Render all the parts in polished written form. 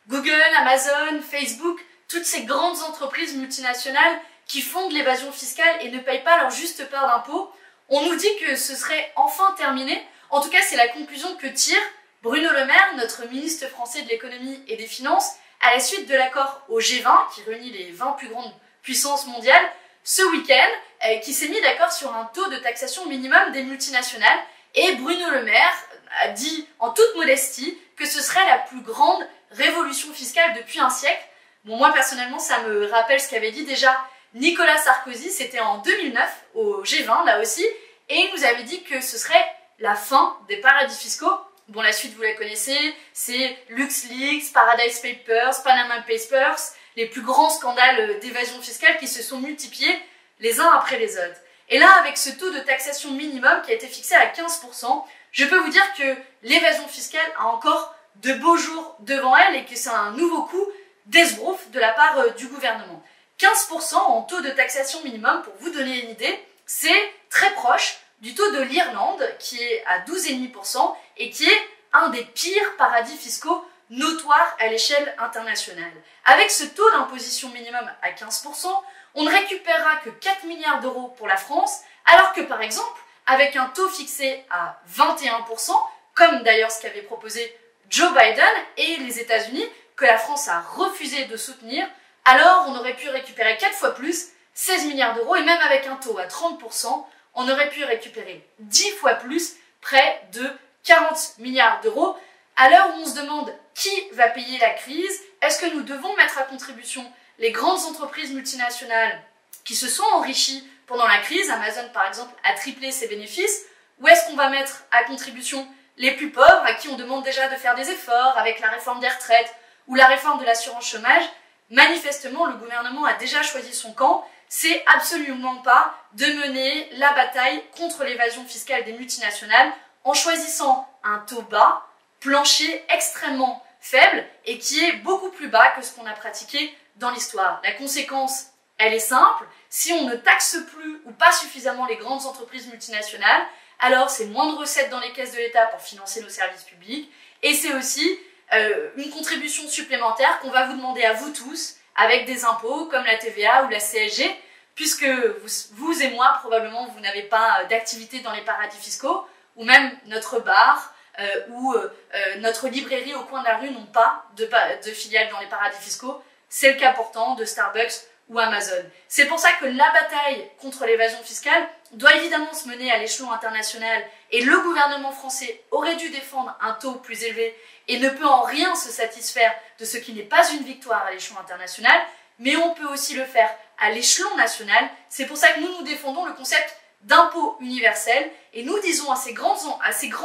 Google, Amazon, Facebook, toutes ces grandes entreprises multinationales qui font de l'évasion fiscale et ne payent pas leur juste part d'impôts. On nous dit que ce serait enfin terminé. En tout cas, c'est la conclusion que tire Bruno Le Maire, notre ministre français de l'économie et des finances, à la suite de l'accord au G20, qui réunit les 20 plus grandes puissances mondiales, ce week-end, qui s'est mis d'accord sur un taux de taxation minimum des multinationales. Et Bruno Le Maire a dit en toute modestie que ce serait la plus grande révolution fiscale depuis un siècle. Bon, moi personnellement, ça me rappelle ce qu'avait dit déjà Nicolas Sarkozy, c'était en 2009 au G20 là aussi, et il nous avait dit que ce serait la fin des paradis fiscaux. Bon, la suite vous la connaissez, c'est LuxLeaks, Paradise Papers, Panama Papers, les plus grands scandales d'évasion fiscale qui se sont multipliés les uns après les autres. Et là, avec ce taux de taxation minimum qui a été fixé à 15%, je peux vous dire que l'évasion fiscale a encore de beaux jours devant elle et que c'est un nouveau coup d'esbrouf de la part du gouvernement. 15% en taux de taxation minimum, pour vous donner une idée, c'est très proche du taux de l'Irlande qui est à 12,5% et qui est un des pires paradis fiscaux notoires à l'échelle internationale. Avec ce taux d'imposition minimum à 15%, on ne récupérera que 4 milliards d'euros pour la France, alors que par exemple, avec un taux fixé à 21%, comme d'ailleurs ce qu'avait proposé Joe Biden et les États-Unis, que la France a refusé de soutenir, alors on aurait pu récupérer 4 fois plus, 16 milliards d'euros, et même avec un taux à 30%, on aurait pu récupérer 10 fois plus, près de 40 milliards d'euros. À l'heure où on se demande qui va payer la crise, est-ce que nous devons mettre à contribution les grandes entreprises multinationales qui se sont enrichies pendant la crise, Amazon par exemple a triplé ses bénéfices, ou est-ce qu'on va mettre à contribution les plus pauvres à qui on demande déjà de faire des efforts avec la réforme des retraites ou la réforme de l'assurance chômage? Manifestement, le gouvernement a déjà choisi son camp. C'est absolument pas de mener la bataille contre l'évasion fiscale des multinationales en choisissant un taux bas, plancher extrêmement faible et qui est beaucoup plus bas que ce qu'on a pratiqué dans l'histoire. La conséquence, elle est simple. Si on ne taxe plus ou pas suffisamment les grandes entreprises multinationales, alors c'est moins de recettes dans les caisses de l'État pour financer nos services publics et c'est aussi une contribution supplémentaire qu'on va vous demander à vous tous avec des impôts comme la TVA ou la CSG, puisque vous et moi, probablement, vous n'avez pas d'activité dans les paradis fiscaux, ou même notre bar ou notre librairie au coin de la rue n'ont pas de filiales dans les paradis fiscaux. C'est le cas pourtant de Starbucks ou Amazon. C'est pour ça que la bataille contre l'évasion fiscale doit évidemment se mener à l'échelon international et le gouvernement français aurait dû défendre un taux plus élevé et ne peut en rien se satisfaire de ce qui n'est pas une victoire à l'échelon international, mais on peut aussi le faire à l'échelon national. C'est pour ça que nous défendons le concept d'impôt universel et nous disons à ces grands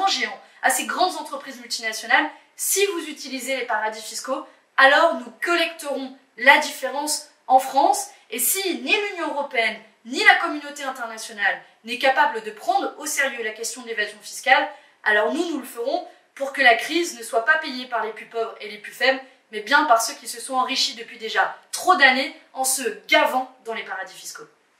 géants, à ces grandes entreprises multinationales, si vous utilisez les paradis fiscaux, alors nous collecterons la différence en France, et si ni l'Union européenne ni la communauté internationale n'est capable de prendre au sérieux la question de l'évasion fiscale, alors nous le ferons pour que la crise ne soit pas payée par les plus pauvres et les plus faibles, mais bien par ceux qui se sont enrichis depuis déjà trop d'années en se gavant dans les paradis fiscaux.